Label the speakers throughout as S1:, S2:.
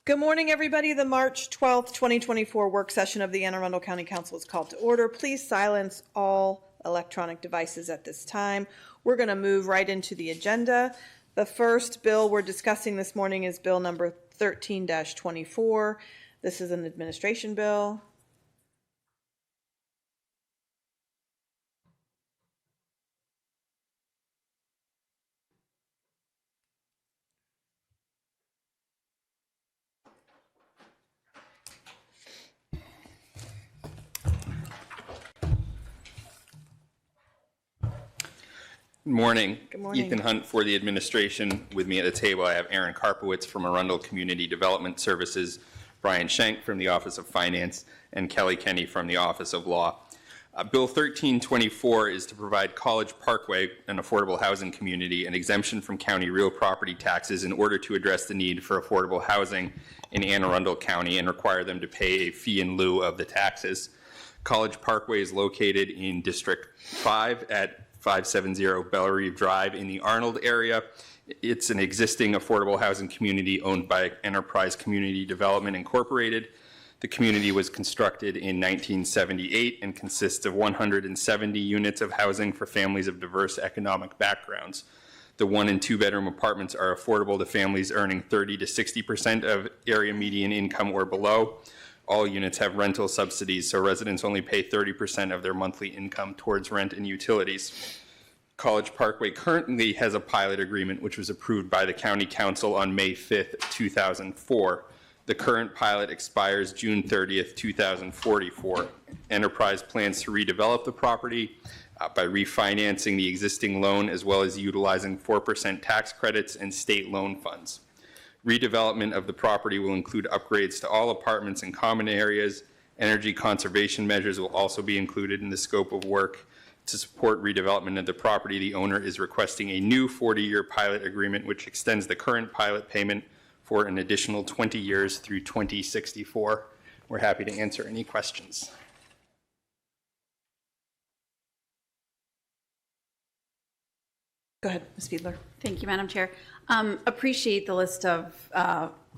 S1: Good morning, everybody. The March 12th, 2024 work session of the Anne Arundel County Council is called to order. Please silence all electronic devices at this time. We're going to move right into the agenda. The first bill we're discussing this morning is bill number 13-24. This is an administration bill.
S2: Good morning.
S1: Good morning.
S2: Ethan Hunt for the administration. With me at the table, I have Aaron Karpowitz from Arundel Community Development Services, Brian Schenk from the Office of Finance, and Kelly Kenny from the Office of Law. Bill 1324 is to provide College Parkway, an affordable housing community, an exemption from county real property taxes in order to address the need for affordable housing in Anne Arundel County and require them to pay a fee in lieu of the taxes. College Parkway is located in District 5 at 570 Bellerive Drive in the Arnold area. It's an existing affordable housing community owned by Enterprise Community Development Incorporated. The community was constructed in 1978 and consists of 170 units of housing for families of diverse economic backgrounds. The 1- and 2-bedroom apartments are affordable to families earning 30% to 60% of area median income or below. All units have rental subsidies, so residents only pay 30% of their monthly income towards rent and utilities. College Parkway currently has a pilot agreement which was approved by the County Council on May 5th, 2004. The current pilot expires June 30th, 2044. Enterprise plans to redevelop the property by refinancing the existing loan as well as utilizing 4% tax credits and state loan funds. Redevelopment of the property will include upgrades to all apartments and common areas. Energy conservation measures will also be included in the scope of work. To support redevelopment of the property, the owner is requesting a new 40-year pilot agreement which extends the current pilot payment for an additional 20 years through 2064. We're happy to answer any questions.
S1: Go ahead, Ms. Fiedler.
S3: Thank you, Madam Chair. Appreciate the list of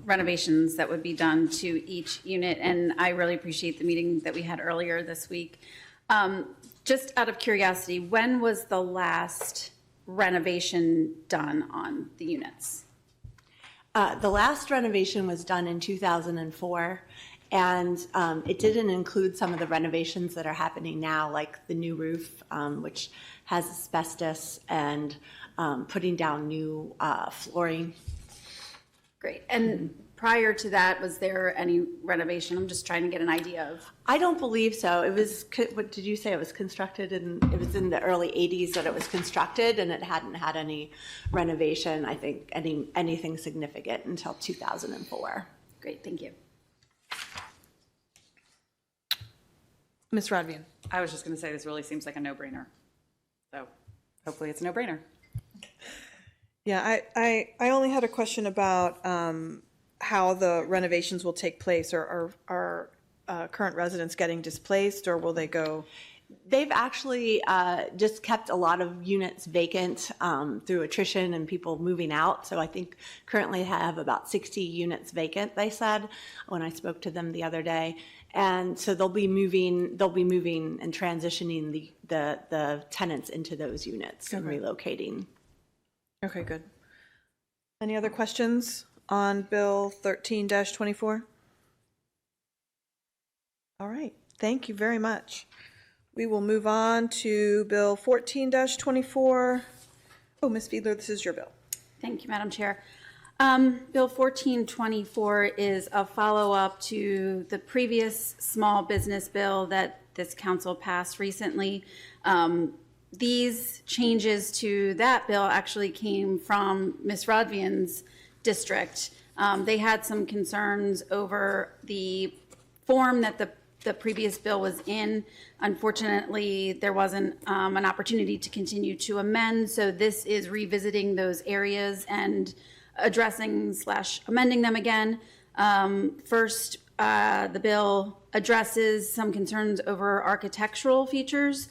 S3: renovations that would be done to each unit, and I really appreciate the meeting that we had earlier this week. Just out of curiosity, when was the last renovation done on the units?
S4: The last renovation was done in 2004, and it didn't include some of the renovations that are happening now, like the new roof, which has asbestos, and putting down new flooring.
S3: Great. And prior to that, was there any renovation? I'm just trying to get an idea of.
S4: I don't believe so. It was, what did you say? It was constructed it was in the early 80s that it was constructed, and it hadn't had any renovation, I think, anything significant until 2004.
S3: Great, thank you.
S1: Ms. Rodvian.
S5: I was just going to say this really seems like a no-brainer. So hopefully it's a no-brainer.
S1: Yeah, I only had a question about how the renovations will take place. Are current residents getting displaced, or will they go?
S4: They've actually just kept a lot of units vacant through attrition and people moving out. So I think currently have about 60 units vacant, they said, when I spoke to them the other day. And so they'll be moving and transitioning the tenants into those units and relocating.
S1: Okay, good. Any other questions on Bill 13-24? All right, thank you very much. We will move on to Bill 14-24. Oh, Ms. Fiedler, this is your bill.
S3: Thank you, Madam Chair. Bill 1424 is a follow-up to the previous small business bill that this council passed recently. These changes to that bill actually came from Ms. Rodvian's district. They had some concerns over the form that the previous bill was in. Unfortunately, there wasn't an opportunity to continue to amend, so this is revisiting those areas and addressing / amending them again. First, the bill addresses some concerns over architectural features.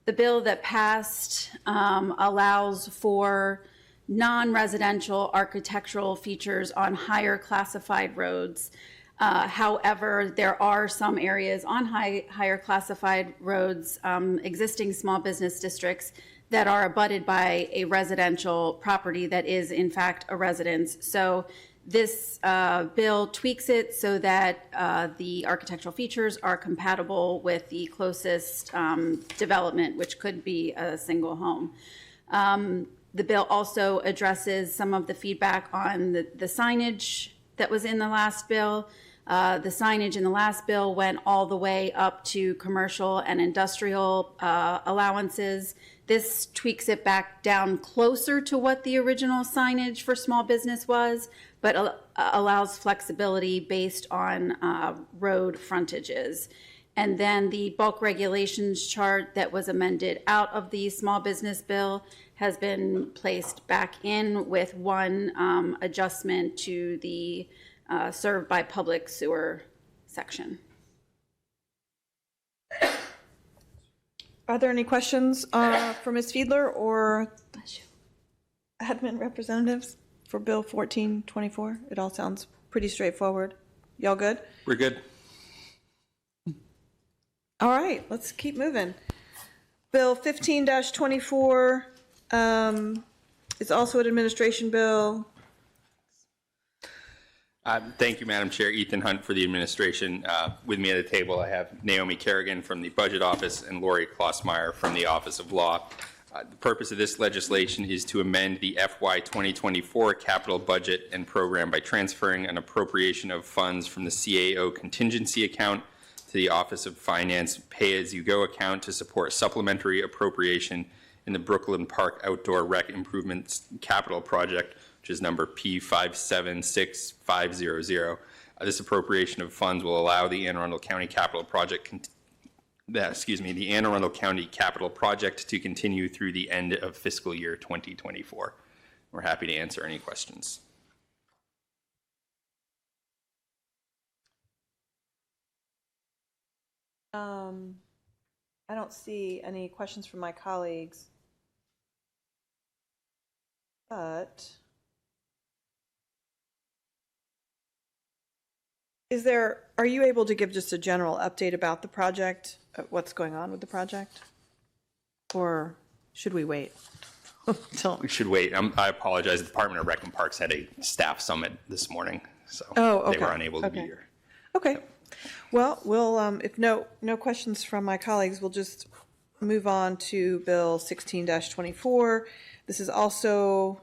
S3: The bill that passed allows for non-residential architectural features on higher classified roads. However, there are some areas on higher classified roads, existing small business districts, that are abutted by a residential property that is in fact a residence. So this bill tweaks it so that the architectural features are compatible with the closest development, which could be a single home. The bill also addresses some of the feedback on the signage that was in the last bill. The signage in the last bill went all the way up to commercial and industrial allowances. This tweaks it back down closer to what the original signage for small business was, but allows flexibility based on road frontages. And then the bulk regulations chart that was amended out of the small business bill has been placed back in with one adjustment to the served by public sewer section.
S1: Are there any questions for Ms. Fiedler or admin representatives for Bill 1424? It all sounds pretty straightforward. Y'all good?
S2: We're good.
S1: All right, let's keep moving. Bill 15-24 is also an administration bill.
S2: Thank you, Madam Chair. Ethan Hunt for the administration. With me at the table, I have Naomi Kerrigan from the Budget Office and Lori Klossmeyer from the Office of Law. The purpose of this legislation is to amend the FY 2024 capital budget and program by transferring an appropriation of funds from the CAO contingency account to the Office of Finance pay-as-you-go account to support supplementary appropriation in the Brooklyn Park Outdoor Rec Improvements Capital Project, which is number P576500. This appropriation of funds will allow the Anne Arundel County Capital Project, the Anne Arundel County Capital Project to continue through the end of fiscal year 2024. We're happy to answer any questions.
S1: I don't see any questions from my colleagues, but are you able to give just a general update about the project, what's going on with the project? Or should we wait?
S2: We should wait. I apologize. The Department of Rec and Parks had a staff summit this morning, so they were unable to be here.
S1: Okay. Well, we'll if no questions from my colleagues, we'll just move on to Bill 16-24. This is also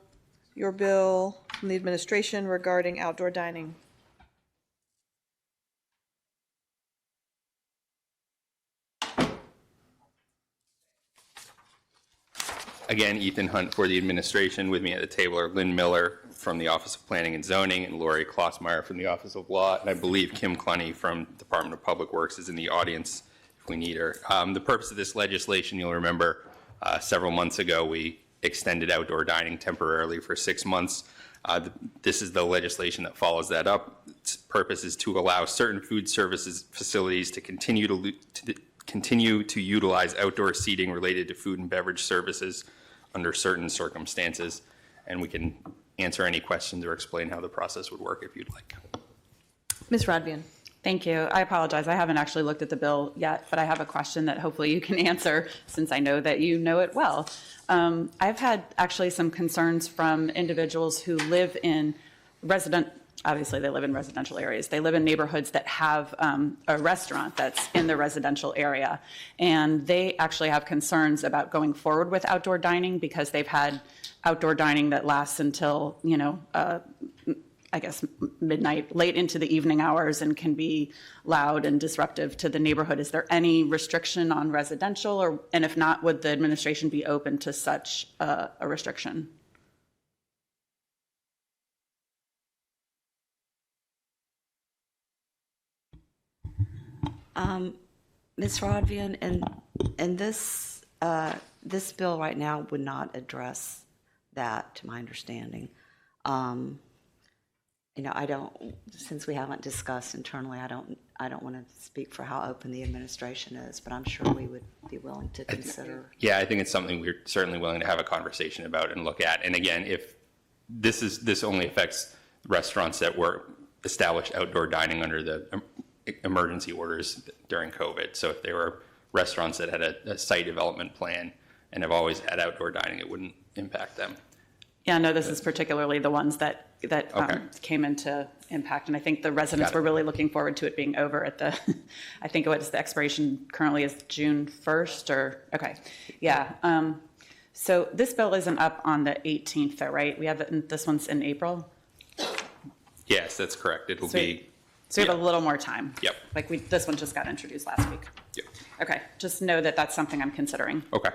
S1: your bill from the administration regarding outdoor dining.
S2: Again, Ethan Hunt for the administration. With me at the table are Lynn Miller from the Office of Planning and Zoning and Lori Klossmeyer from the Office of Law. And I believe Kim Clunny from Department of Public Works is in the audience if we need her. The purpose of this legislation, you'll remember several months ago, we extended outdoor dining temporarily for 6 months. This is the legislation that follows that up. Its purpose is to allow certain food services facilities to continue to utilize outdoor seating related to food and beverage services under certain circumstances, and we can answer any questions or explain how the process would work if you'd like.
S1: Ms. Rodvian.
S5: Thank you. I apologize. I haven't actually looked at the bill yet, but I have a question that hopefully you can answer since I know that you know it well. I've had actually some concerns from individuals who live in obviously they live in residential areas. They live in neighborhoods that have a restaurant that's in the residential area. And they actually have concerns about going forward with outdoor dining because they've had outdoor dining that lasts until, I guess midnight, late into the evening hours, and can be loud and disruptive to the neighborhood. Is there any restriction on residential, and if not, would the administration be open to such a restriction?
S6: Ms. Rodvian, and this bill right now would not address that, to my understanding. I don't, since we haven't discussed internally, I don't want to speak for how open the administration is, but I'm sure we would be willing to consider.
S2: Yeah, I think it's something we're certainly willing to have a conversation about and look at. And again, if this only affects restaurants that were established outdoor dining under the emergency orders during COVID. So if there were restaurants that had a site development plan and have always had outdoor dining, it wouldn't impact them.
S5: Yeah, no, this is particularly the ones that
S2: Okay.
S5: came into impact, and I think the residents
S2: Got it.
S5: were really looking forward to it being over at the, I think the expiration currently is June 1st, or, okay, yeah. So this bill isn't up on the 18th though, right? We have this one's in April?
S2: Yes, that's correct. It'll be,
S5: So we have a little more time.
S2: Yep.
S5: Like this one just got introduced last week.
S2: yep.
S5: Okay, just know that that's something I'm considering.
S2: Okay.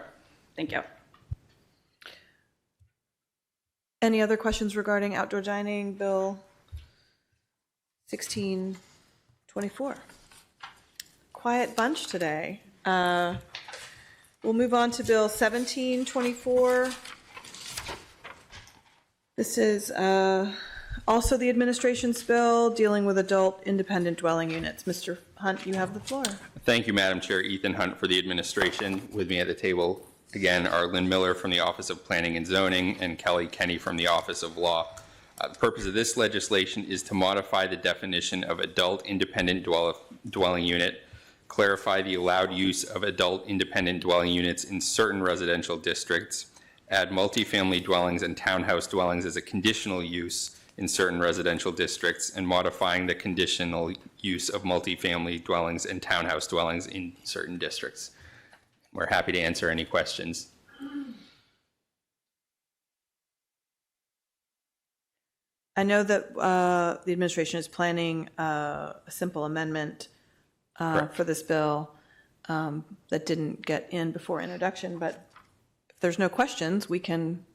S5: Thank you.
S1: Any other questions regarding outdoor dining, Bill 1624? Quiet bunch today. We'll move on to Bill 1724. This is also the administration's bill dealing with adult independent dwelling units. Mr. Hunt, you have the floor.
S2: Thank you, Madam Chair. Ethan Hunt for the administration. With me at the table, again, are Lynn Miller from the Office of Planning and Zoning and Kelly Kenny from the Office of Law. The purpose of this legislation is to modify the definition of adult independent dwelling unit, clarify the allowed use of adult independent dwelling units in certain residential districts, add multifamily dwellings and townhouse dwellings as a conditional use in certain residential districts, and modifying the conditional use of multifamily dwellings and townhouse dwellings in certain districts. We're happy to answer any questions.
S1: I know that the administration is planning a simple amendment for this bill that didn't get in before introduction, but if there's no questions, we can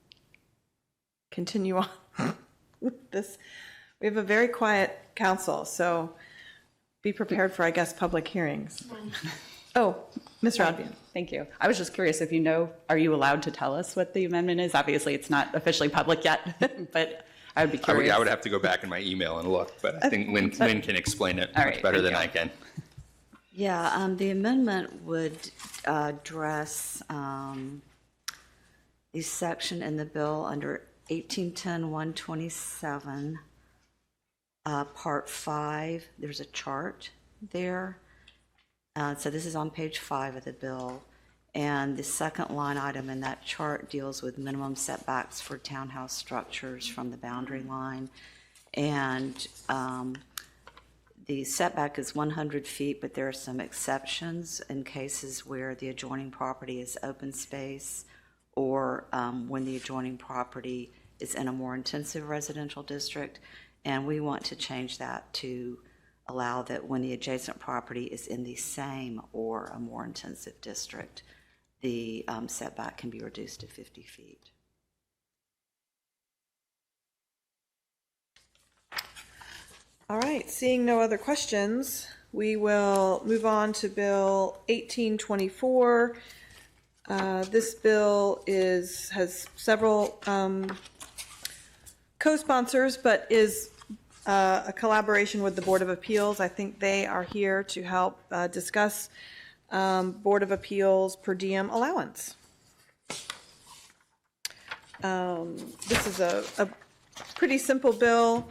S1: continue on with this. We have a very quiet council, so be prepared for, I guess, public hearings. Oh, Mr. Rodvian.
S5: Thank you. I was just curious if are you allowed to tell us what the amendment is? Obviously, it's not officially public yet, but I would be curious.
S2: I would have to go back in my email and look, but I think Lynn can explain it
S5: All
S2: much
S5: right,
S2: better
S5: thank
S2: than
S5: you.
S2: I can.
S6: Yeah, the amendment would address the section in the bill under 1810-127, Part 5. There's a chart there. So this is on page 5 of the bill. And the second line item in that chart deals with minimum setbacks for townhouse structures from the boundary line. And the setback is 100 feet, but there are some exceptions in cases where the adjoining property is open space, or when the adjoining property is in a more intensive residential district. And we want to change that to allow that when the adjacent property is in the same or a more intensive district, the setback can be reduced to 50 feet.
S1: All right, seeing no other questions, we will move on to Bill 1824. This bill has several co-sponsors, but is a collaboration with the Board of Appeals. I think they are here to help discuss Board of Appeals per diem allowance. This is a pretty simple bill.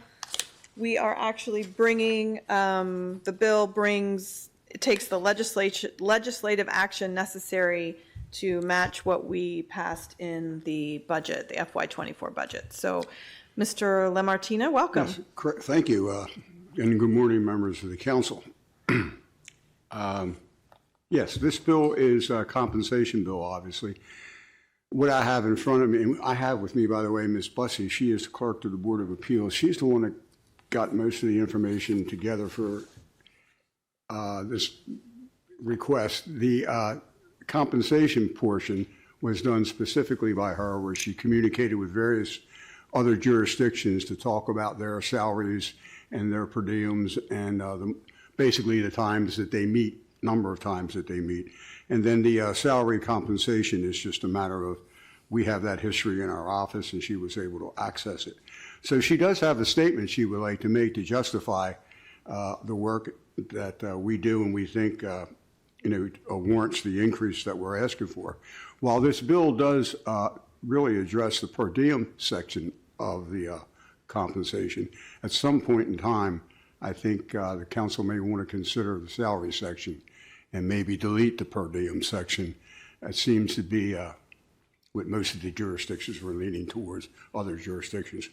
S1: We are actually bringing, it takes the legislative action necessary to match what we passed in the budget, the FY24 budget. So, Mr. Lamartina, welcome.
S7: Yes, correct. Thank you, and good morning, members of the council. Yes, this bill is a compensation bill, obviously. What I have in front of me, and I have with me, by the way, Ms. Bussey, she is the clerk to the Board of Appeals. She's the one that got most of the information together for this request. The compensation portion was done specifically by her, where she communicated with various other jurisdictions to talk about their salaries and their per diems and basically the times that they meet, number of times that they meet. And then the salary compensation is just a matter of, we have that history in our office and she was able to access it. So she does have a statement she would like to make to justify the work that we do and we think warrants the increase that we're asking for. While this bill does really address the per diem section of the compensation, at some point in time, I think the council may want to consider the salary section and maybe delete the per diem section. It seems to be what most of the jurisdictions were leaning towards, other jurisdictions.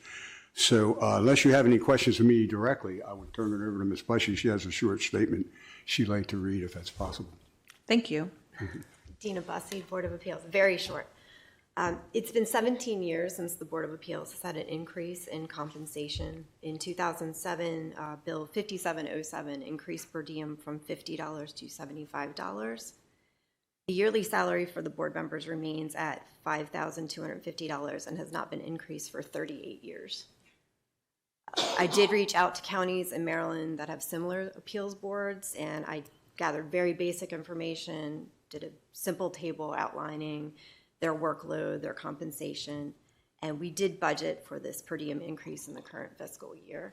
S7: So unless you have any questions of me directly, I would turn it over to Ms. Bushy. She has a short statement she'd like to read if that's possible.
S1: Thank you.
S8: Dina Bussey, Board of Appeals, very short. It's been 17 years since the Board of Appeals has had an increase in compensation. In 2007, Bill 5707 increased per diem from $50 to $75. The yearly salary for the board members remains at $5,250 and has not been increased for 38 years. I did reach out to counties in Maryland that have similar appeals boards, and I gathered very basic information, did a simple table outlining their workload, their compensation, and we did budget for this per diem increase in the current fiscal year.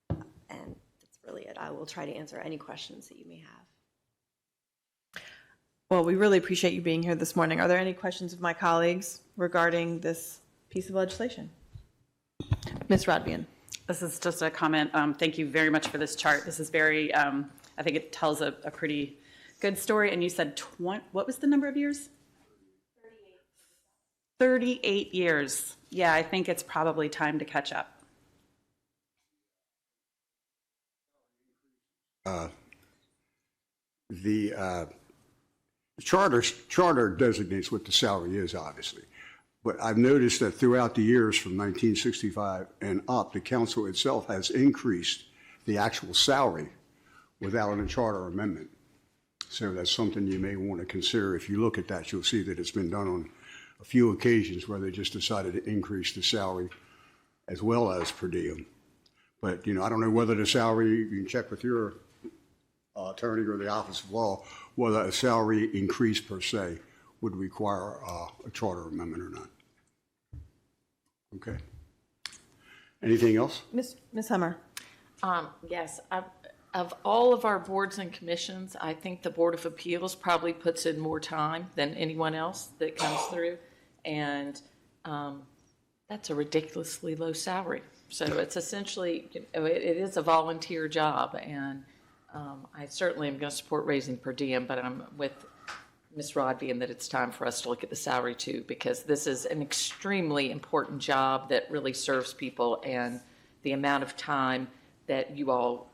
S8: And that's really it. I will try to answer any questions that you may have.
S1: Well, we really appreciate you being here this morning. Are there any questions of my colleagues regarding this piece of legislation? Ms. Rodbian.
S5: This is just a comment. Thank you very much for this chart. This is very, I think it tells a pretty good story. And you said, what was the number of years? 38 years. Yeah, I think it's probably time to catch up.
S7: The charter designates what the salary is, obviously. But I've noticed that throughout the years from 1965 and up, the council itself has increased the actual salary without a charter amendment. So that's something you may want to consider. If you look at that, you'll see that it's been done on a few occasions where they just decided to increase the salary as well as per diem. But, I don't know whether the salary, you can check with your attorney or the Office of Law, whether a salary increase per se would require a charter amendment or not. Okay. Anything else?
S1: Ms. Hummer.
S9: Yes, of all of our boards and commissions, I think the Board of Appeals probably puts in more time than anyone else that comes through. And that's a ridiculously low salary. So it's essentially, it is a volunteer job. And I certainly am going to support raising per diem, but I'm with Ms. Rodby that it's time for us to look at the salary too, because this is an extremely important job that really serves people, and the amount of time that you all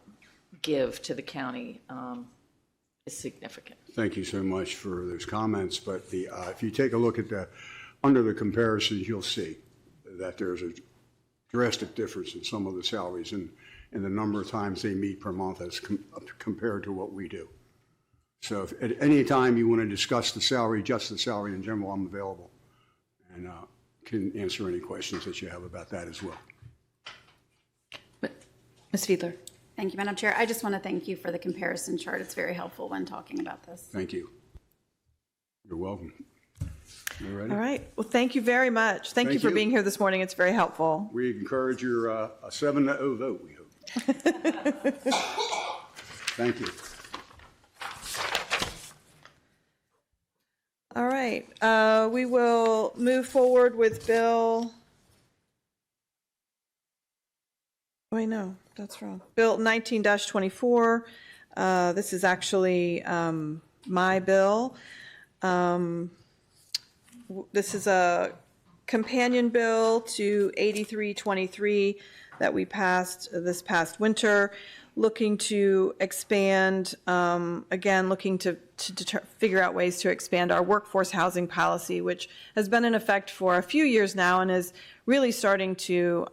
S9: give to the county is significant.
S7: Thank you so much for those comments. But if you take a look at under the comparisons, you'll see that there's a drastic difference in some of the salaries and the number of times they meet per month as compared to what we do. So if at any time you want to discuss the salary, just the salary in general, I'm available and can answer any questions that you have about that as well.
S1: Ms. Fiedler.
S3: Thank you, Madam Chair. I just want to thank you for the comparison chart. It's very helpful when talking about this.
S7: Thank you. You're welcome. You ready?
S1: All right. Well, thank you very much. Thank you for being here this morning. It's very helpful.
S7: We encourage your a 7-0 vote, we hope. Thank you.
S1: All right. We will move forward with Bill. Wait, no, that's wrong. Bill 19-24. This is actually my bill. This is a companion bill to 8323 that we passed this past winter, looking to expand, again, looking to figure out ways to expand our workforce housing policy, which has been in effect for a few years now and is really starting to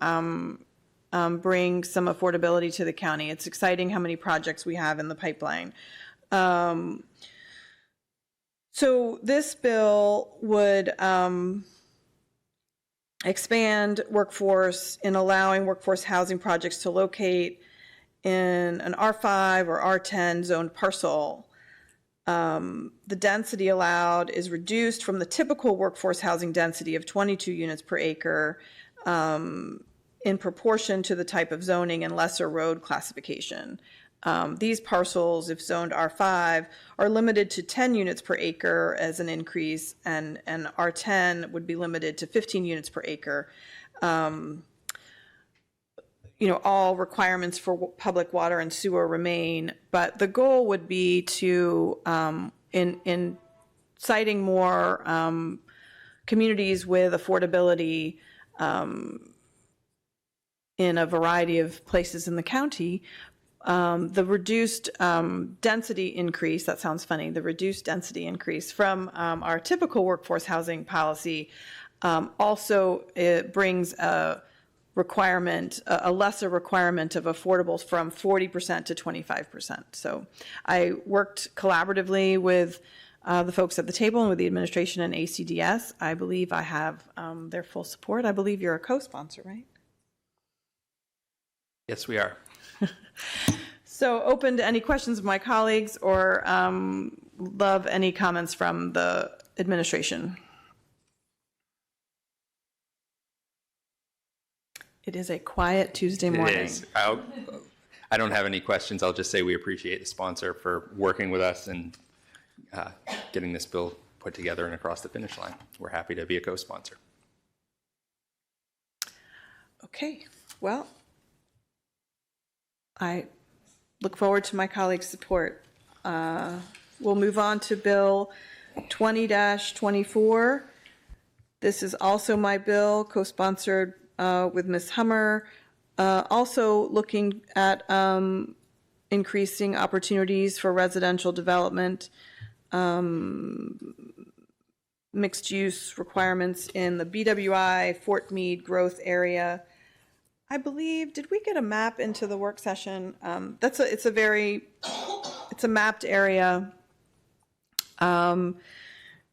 S1: bring some affordability to the county. It's exciting how many projects we have in the pipeline. So this bill would expand workforce in allowing workforce housing projects to locate in an R5 or R10 zoned parcel. The density allowed is reduced from the typical workforce housing density of 22 units per acre in proportion to the type of zoning and lesser road classification. These parcels, if zoned R5, are limited to 10 units per acre as an increase, and R10 would be limited to 15 units per acre. All requirements for public water and sewer remain, but the goal would be to, in citing more communities with affordability in a variety of places in the county, the reduced density increase, that sounds funny, the reduced density increase from our typical workforce housing policy also it brings a requirement, a lesser requirement of affordables from 40% to 25%. So I worked collaboratively with the folks at the table and with the administration and ACDS. I believe I have their full support. I believe you're a co-sponsor, right?
S2: Yes, we are.
S1: So open to any questions of my colleagues or love any comments from the administration. It is a quiet Tuesday morning.
S2: It is. I don't have any questions. I'll just say we appreciate the sponsor for working with us and getting this bill put together and across the finish line. We're happy to be a co-sponsor.
S1: Okay, well, I look forward to my colleagues' support. We'll move on to Bill 20-24. This is also my bill, co-sponsored with Ms. Hummer, also looking at increasing opportunities for residential development, mixed use requirements in the BWI Fort Meade growth area. I believe, did we get a map into the work session? It's a mapped area.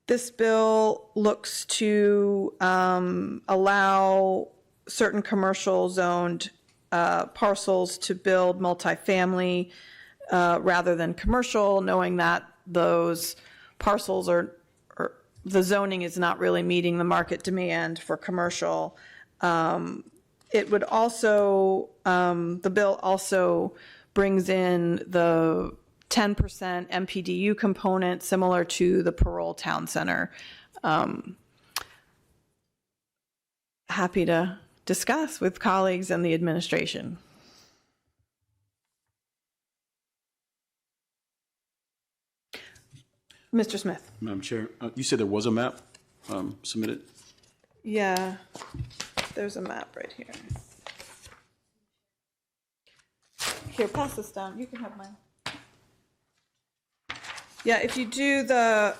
S1: This bill looks to allow certain commercial zoned parcels to build multifamily rather than commercial, knowing that those parcels or the zoning is not really meeting the market demand for commercial. It would also, the bill also brings in the 10% MPDU component similar to the Parole Town Center. Happy to discuss with colleagues and the administration. Mr. Smith.
S10: Madam Chair, you said there was a map submitted?
S1: Yeah, there's a map right here. Here, pass this down. You can have mine. Yeah, if you do the,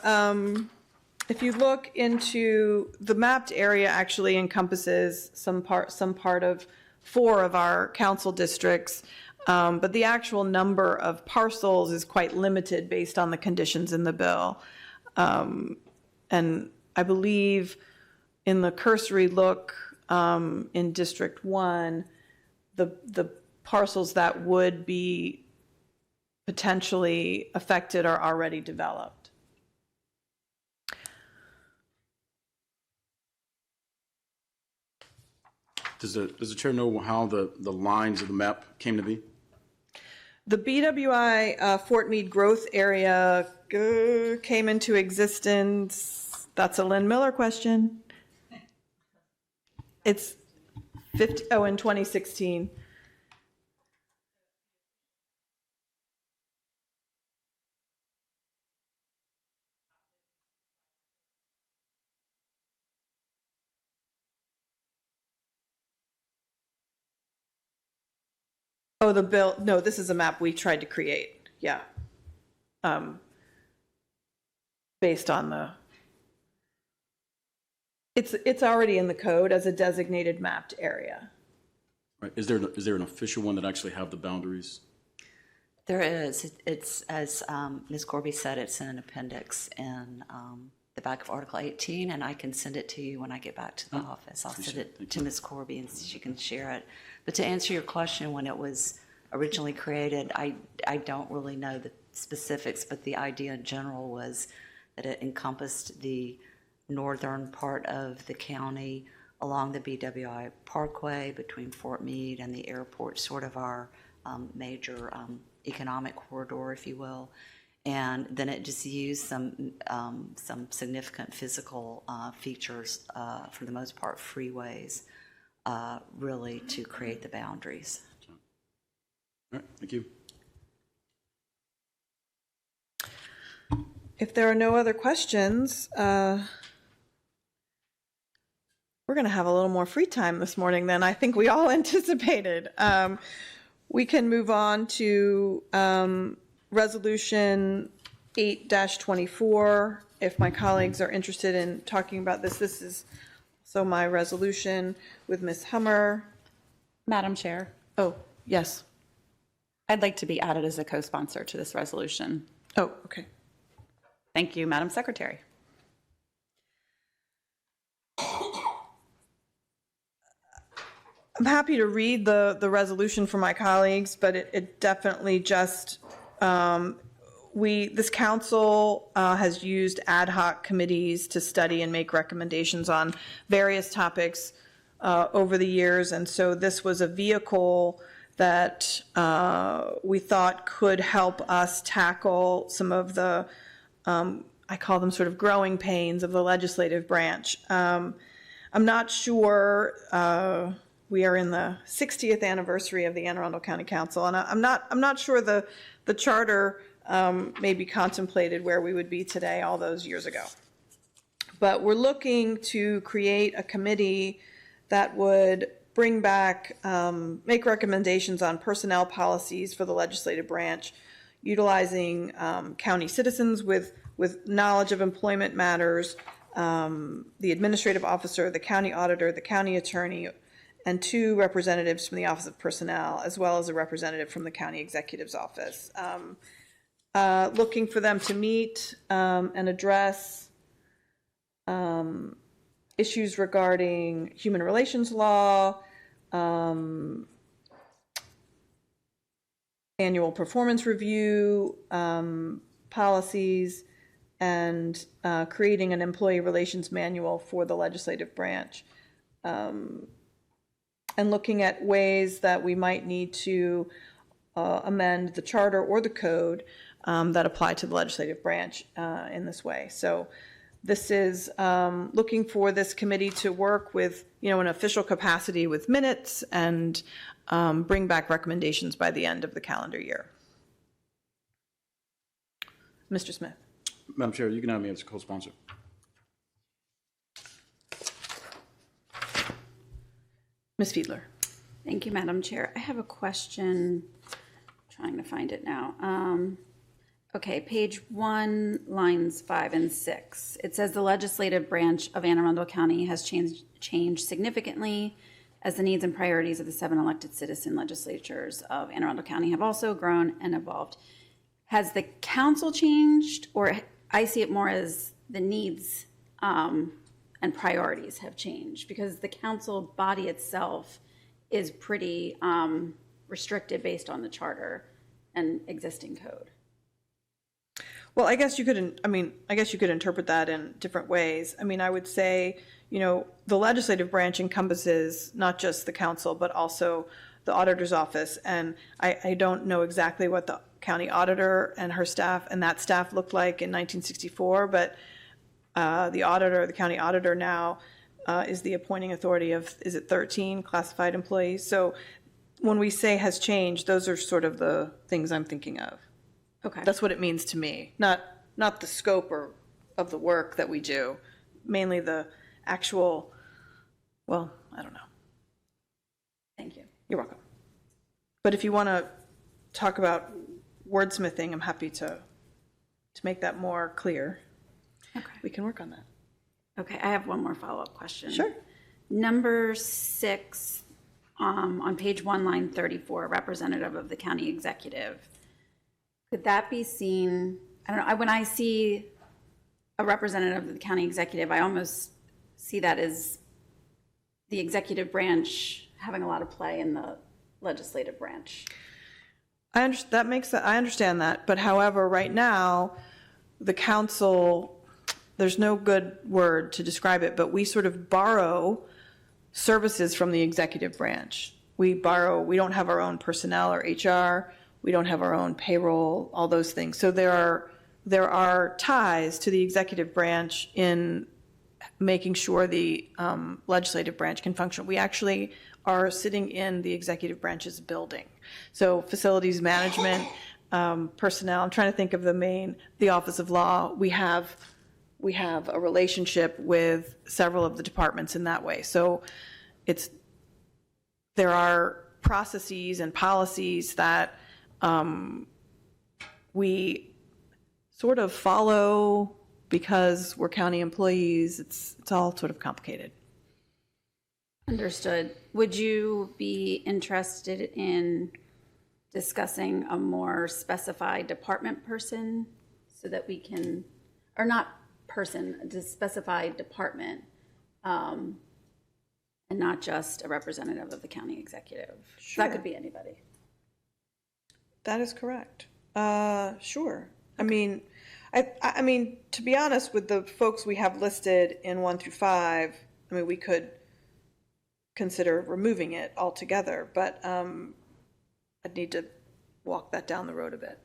S1: if you look into the mapped area, actually encompasses some part of 4 of our council districts, but the actual number of parcels is quite limited based on the conditions in the bill. And I believe in the cursory look in District 1, the parcels that would be potentially affected are already developed.
S10: Does the chair know how the lines of the map came to be?
S1: The BWI Fort Meade growth area came into existence. That's a Lynn Miller question. It's in 2016. Oh, the bill, no, this is a map we tried to create, yeah. Based on the, it's already in the code as a designated mapped area.
S10: Right. Is there an official one that actually have the boundaries?
S6: There is. It's, as Ms. Corby said, it's in an appendix in the back of Article 18, and I can send it to you when I get back to the office. I'll send it to Ms. Corby and she can share it. But to answer your question, when it was originally created, I don't really know the specifics, but the idea in general was that it encompassed the northern part of the county along the BWI Parkway between Fort Meade and the airport, sort of our major economic corridor, if you will. And then it just used some significant physical features, for the most part, freeways, really to create the boundaries.
S10: All right, thank you.
S1: If there are no other questions, we're going to have a little more free time this morning than I think we all anticipated. We can move on to Resolution 8-24. If my colleagues are interested in talking about this, this is so my resolution with Ms. Hummer.
S5: Madam Chair,
S1: Oh, yes.
S5: I'd like to be added as a co-sponsor to this resolution.
S1: Oh, okay.
S5: Thank you, Madam Secretary.
S1: I'm happy to read the resolution for my colleagues, but it definitely just, this council has used ad hoc committees to study and make recommendations on various topics over the years, and so this was a vehicle that we thought could help us tackle some of the, I call them sort of growing pains of the legislative branch. I'm not sure, we are in the 60th anniversary of the Anne Arundel County Council, and I'm not sure the charter maybe contemplated where we would be today all those years ago. But we're looking to create a committee that would bring back, make recommendations on personnel policies for the legislative branch, utilizing county citizens with knowledge of employment matters, the administrative officer, the county auditor, the county attorney, and 2 representatives from the Office of Personnel, as well as a representative from the county executive's office. Looking for them to meet and address issues regarding human relations law, annual performance review, policies, and creating an employee relations manual for the legislative branch. And looking at ways that we might need to amend the charter or the code that apply to the legislative branch in this way. So this is looking for this committee to work with, an official capacity with minutes and bring back recommendations by the end of the calendar year. Mr. Smith.
S10: Madam Chair, you can have me as a co-sponsor.
S1: Ms. Fiedler.
S3: Thank you, Madam Chair. I have a question, trying to find it now. Okay, page 1, lines 5 and 6. It says the legislative branch of Anne Arundel County has changed significantly as the needs and priorities of the 7 elected citizen legislatures of Anne Arundel County have also grown and evolved. Has the council changed, or I see it more as the needs and priorities have changed, because the council body itself is pretty restricted based on the charter and existing code.
S1: Well, I guess you could interpret that in different ways. I would say, the legislative branch encompasses not just the council, but also the auditor's office. And I don't know exactly what the county auditor and her staff and that staff looked like in 1964, but the county auditor now is the appointing authority of, is it 13 classified employees? So when we say has changed, those are sort of the things I'm thinking of.
S3: Okay.
S1: That's what it means to me, not the scope of the work that we do, mainly the actual, well, I don't know.
S3: Thank you.
S1: You're welcome. But if you want to talk about wordsmithing, I'm happy to make that more clear.
S3: Okay.
S1: We can work on that.
S3: Okay, I have one more follow-up question.
S1: Sure.
S3: Number 6, on page 1, line 34, representative of the county executive. Could that be seen, I don't know, when I see a representative of the county executive, I almost see that as the executive branch having a lot of play in the legislative branch.
S1: I understand that, but however, right now, the council, there's no good word to describe it, but we sort of borrow services from the executive branch. We don't have our own personnel or HR, we don't have our own payroll, all those things. So there are ties to the executive branch in making sure the legislative branch can function. We actually are sitting in the executive branch's building. So facilities management, personnel, I'm trying to think of the Office of Law, we have a relationship with several of the departments in that way. So there are processes and policies that we sort of follow because we're county employees. It's all sort of complicated.
S3: Understood. Would you be interested in discussing a more specified department person so that we can, or not person, a specified department, and not just a representative of the county executive?
S1: Sure.
S3: That could be anybody.
S1: That is correct. Sure. I mean, to be honest, with the folks we have listed in 1 through 5, I mean, we could consider removing it altogether, but I'd need to walk that down the road a bit.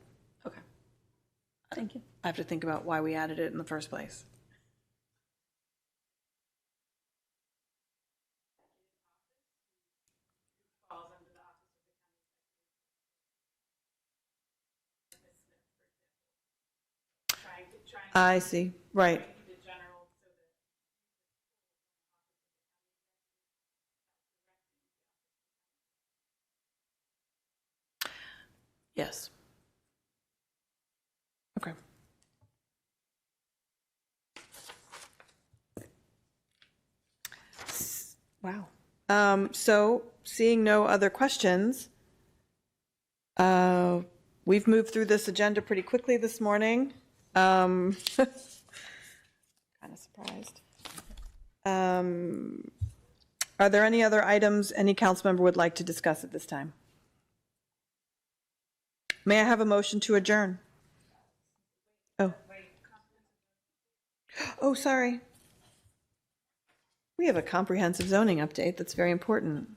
S3: Okay. Thank you.
S1: I have to think about why we added it in the first place. I see, right. Yes. Okay. Wow. So seeing no other questions, we've moved through this agenda pretty quickly this morning. Kind of surprised. Are there any other items any council member would like to discuss at this time? May I have a motion to adjourn? Oh, sorry. We have a comprehensive zoning update that's very important.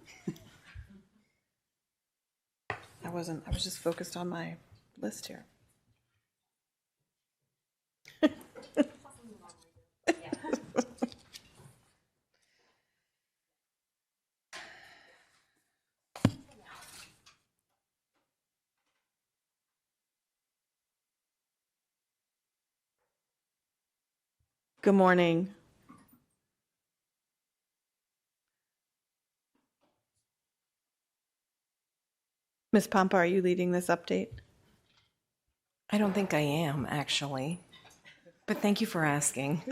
S1: I was just focused on my list here. Good morning. Ms. Pompa, are you leading this update?
S11: I don't think I am, actually, but thank you for asking.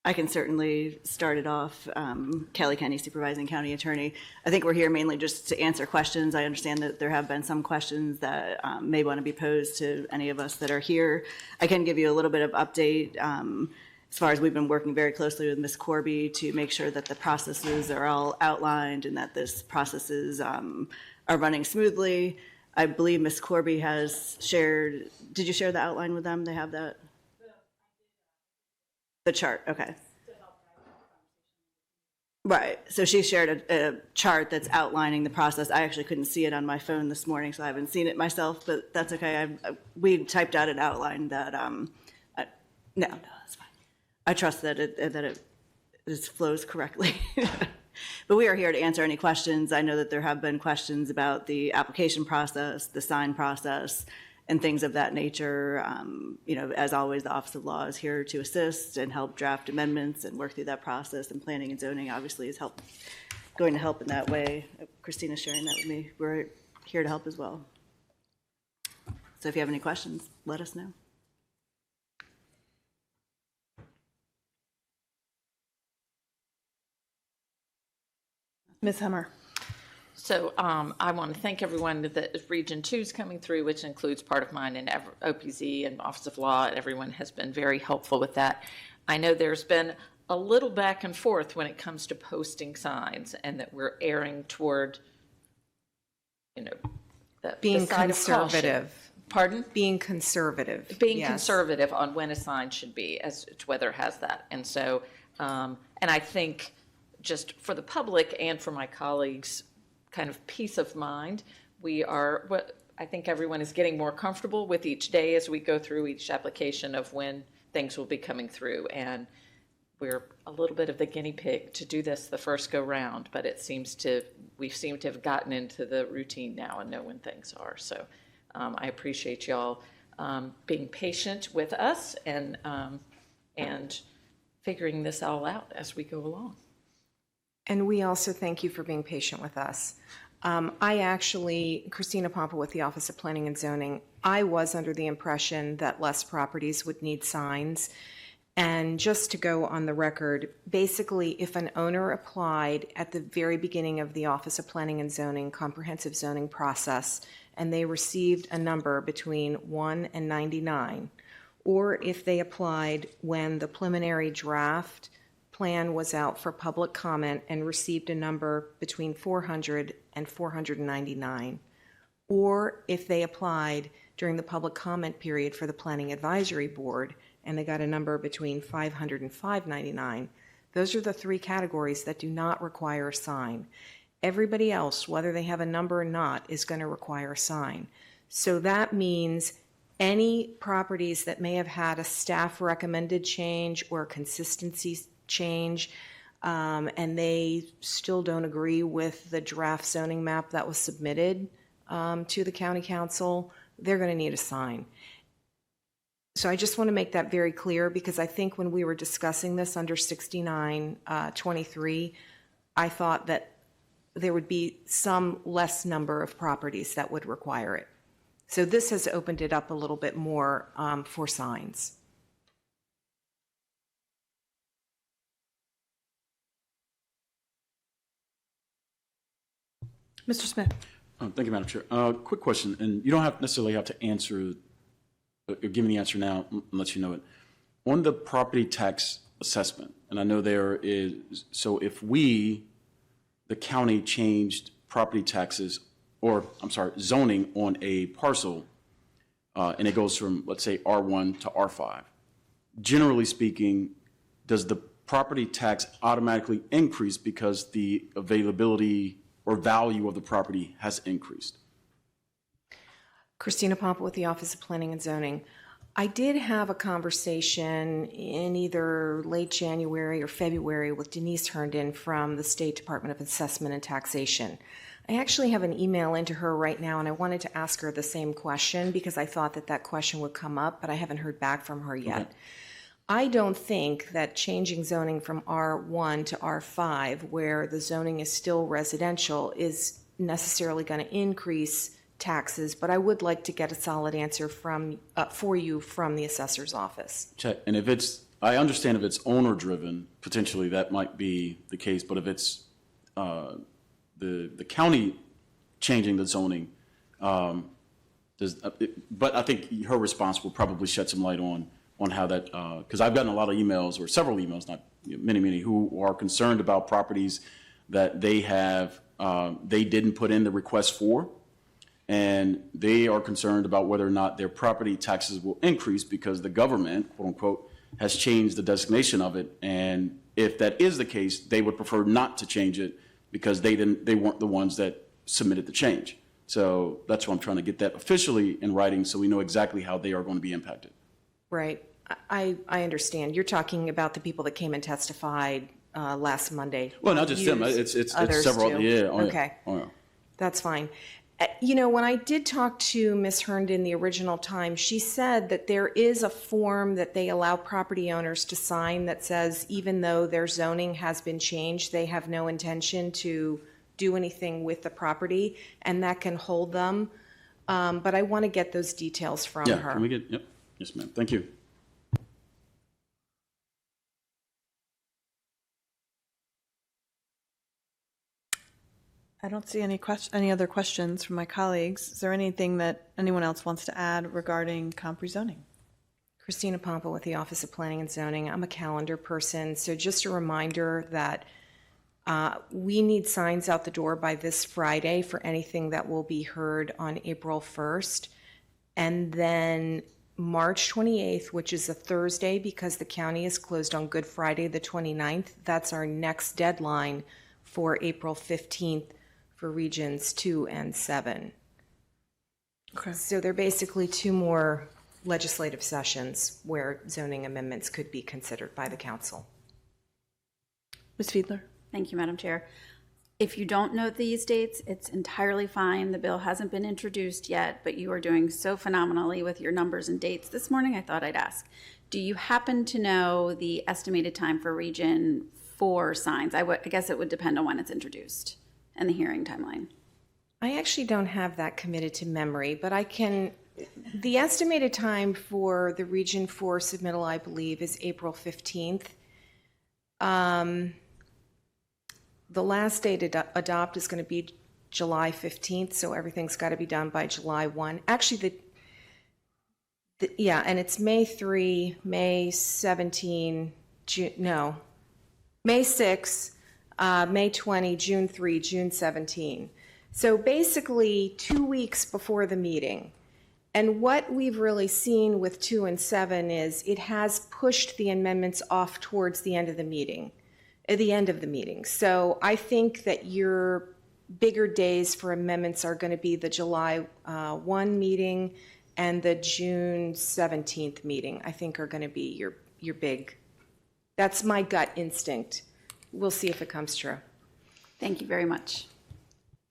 S11: I can certainly start it off. Kelly Kenny, Supervising County Attorney. I think we're here mainly just to answer questions. I understand that there have been some questions that may want to be posed to any of us that are here. I can give you a little bit of update. As far as we've been working very closely with Ms. Corby to make sure that the processes are all outlined and that this processes are running smoothly. I believe Ms. Corby has shared, did you share the outline with them? They have that? The chart, okay. Right, so she shared a chart that's outlining the process. I actually couldn't see it on my phone this morning, so I haven't seen it myself, but that's okay. We typed out an outline that, no, that's fine. I trust that it flows correctly. But we are here to answer any questions. I know that there have been questions about the application process, the sign process, and things of that nature. As always, the Office of Law is here to assist and help draft amendments and work through that process, and planning and zoning obviously is going to help in that way. Christina's sharing that with me. We're here to help as well. So if you have any questions, let us know.
S1: Ms. Hummer.
S9: So I want to thank everyone that Region 2 is coming through, which includes part of mine and OPZ and Office of Law. Everyone has been very helpful with that. I know there's been a little back and forth when it comes to posting signs, and that we're erring toward,
S11: Being
S9: the side of caution.
S11: conservative.
S9: Pardon?
S11: Being conservative.
S9: Being
S11: yes.
S9: conservative on when a sign should be, as to whether it has that. And so And I think just for the public and for my colleagues' kind of peace of mind, I think everyone is getting more comfortable with each day as we go through each application of when things will be coming through. And we're a little bit of the guinea pig to do this the first go round, but we seem to have gotten into the routine now and know when things are. So I appreciate y'all being patient with us and figuring this all out as we go along.
S1: And we also thank you for being patient with us. Christina Pompa with the Office of Planning and Zoning, I was under the impression that less properties would need signs. And just to go on the record, basically, if an owner applied at the very beginning of the Office of Planning and Zoning comprehensive zoning process, and they received a number between 1 and 99, or if they applied when the preliminary draft plan was out for public comment and received a number between 400 and 499, or if they applied during the public comment period for the Planning Advisory Board and they got a number between 500 and 599, those are the three categories that do not require a sign. Everybody else, whether they have a number or not, is going to require a sign. So that means any properties that may have had a staff recommended change or a consistency change, and they still don't agree with the draft zoning map that was submitted to the county council, they're going to need a sign. So I just want to make that very clear, because I think when we were discussing this under 6923, I thought that there would be some less number of properties that would require it. So this has opened it up a little bit more for signs. Mr. Smith.
S10: Thank you, Madam Chair. Quick question, and you don't necessarily have to answer, give me the answer now, unless you know it. On the property tax assessment, and I know there is, so if the county changed property taxes, zoning on a parcel, and it goes from, let's say, R1 to R5, generally speaking, does the property tax automatically increase because the availability or value of the property has increased?
S1: Christina Pompa with the Office of Planning and Zoning. I did have a conversation in either late January or February with Denise Herndon from the State Department of Assessment and Taxation. I actually have an email into her right now, and I wanted to ask her the same question because I thought that question would come up, but I haven't heard back from her yet. Okay. I don't think that changing zoning from R1 to R5, where the zoning is still residential, is necessarily going to increase taxes, but I would like to get a solid answer for you from the assessor's office.
S10: Check. And if I understand if it's owner-driven, potentially that might be the case, but if it's the county changing the zoning, but I think her response will probably shed some light on how that, because I've gotten a lot of emails, or several emails, not many, who are concerned about properties that they didn't put in the request for, and they are concerned about whether or not their property taxes will increase because the government, quote unquote, has changed the designation of it. And if that is the case, they would prefer not to change it because they weren't the ones that submitted the change. So that's why I'm trying to get that officially in writing so we know exactly how they are going to be impacted.
S1: Right. I understand. You're talking about the people that came and testified last Monday.
S10: Well, not just them. It's several.
S1: Too.
S10: Yeah.
S1: Okay.
S10: Yeah.
S1: That's fine. When I did talk to Ms. Herndon the original time, she said that there is a form that they allow property owners to sign that says even though their zoning has been changed, they have no intention to do anything with the property, and that can hold them. But I want to get those details from her.
S10: Can we get, yep. Yes, ma'am. Thank you.
S1: I don't see any other questions from my colleagues. Is there anything that anyone else wants to add regarding comp rezoning? Christina Pompa with the Office of Planning and Zoning. I'm a calendar person, so just a reminder that we need signs out the door by this Friday for anything that will be heard on April 1st. And then
S12: March 28th, which is a Thursday because the county is closed on Good Friday, the 29th. That's our next deadline for April 15th for Regions 2 and 7.
S1: Okay.
S12: So there are basically 2 more legislative sessions where zoning amendments could be considered by the council.
S1: Ms. Fiedler?
S3: Thank you, Madam Chair. If you don't know these dates, it's entirely fine. The bill hasn't been introduced yet, but you are doing so phenomenally with your numbers and dates this morning, I thought I'd ask. Do you happen to know the estimated time for Region 4 signs? I guess it would depend on when it's introduced and the hearing timeline.
S12: I actually don't have that committed to memory, but I can, the estimated time for the Region 4 submittal, I believe, is April 15th. The last day to adopt is going to be July 15th, so everything's got to be done by July 1. Actually, yeah, and it's May 3, May 17, May 6, May 20, June 3, June 17. So basically 2 weeks before the meeting. And what we've really seen with 2 and 7 is it has pushed the amendments off towards the end of the meeting. So I think that your bigger days for amendments are going to be the July 1 meeting and the June 17th meeting, I think are going to be your big. That's my gut instinct. We'll see if it comes true.
S3: Thank you very much.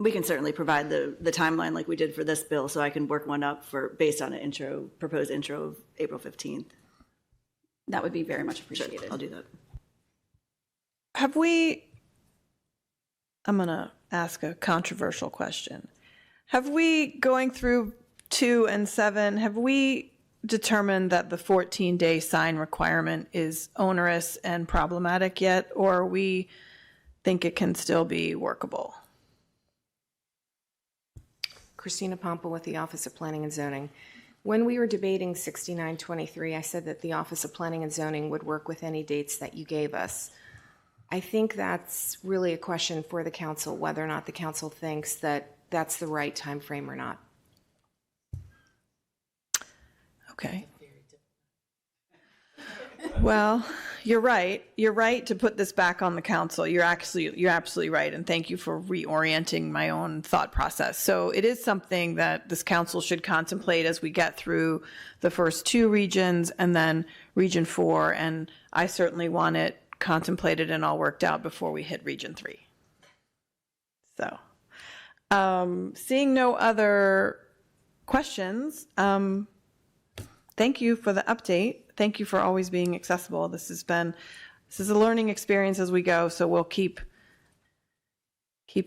S11: We can certainly provide the timeline like we did for this bill, so I can work one up based on an proposed intro of April 15th.
S3: That would be very much
S11: Sure,
S3: appreciated.
S11: I'll do that.
S1: I'm going to ask a controversial question. Have we, going through 2 and 7, have we determined that the 14-day sign requirement is onerous and problematic yet, or we think it can still be workable?
S12: Christina Pompa with the Office of Planning and Zoning. When we were debating 6923, I said that the Office of Planning and Zoning would work with any dates that you gave us. I think that's really a question for the council, whether or not the council thinks that that's the right time frame or not.
S1: Okay. Well, you're right. You're right to put this back on the council. You're absolutely right. And thank you for reorienting my own thought process. So it is something that this council should contemplate as we get through the first 2 regions and then Region 4. And I certainly want it contemplated and all worked out before we hit Region 3. So, seeing no other questions, thank you for the update. Thank you for always being accessible. This is a learning experience as we go, so we'll keep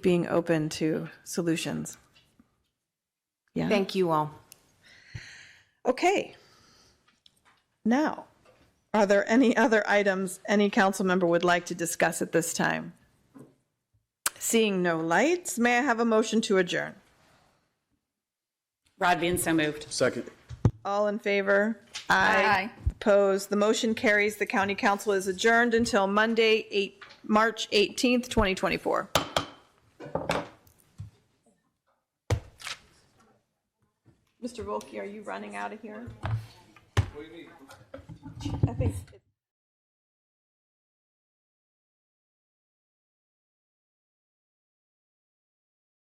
S1: being open to solutions. Yeah.
S12: Thank you all.
S1: Okay. Now, are there any other items any council member would like to discuss at this time? Seeing no lights, may I have a motion to adjourn?
S5: Rod Bean, so moved.
S10: Second.
S1: All in favor? Aye. Opposed? The motion carries. The county council is adjourned until Monday, March 18th, 2024. Mr. Volke, are you running out of here?
S2: What do you mean?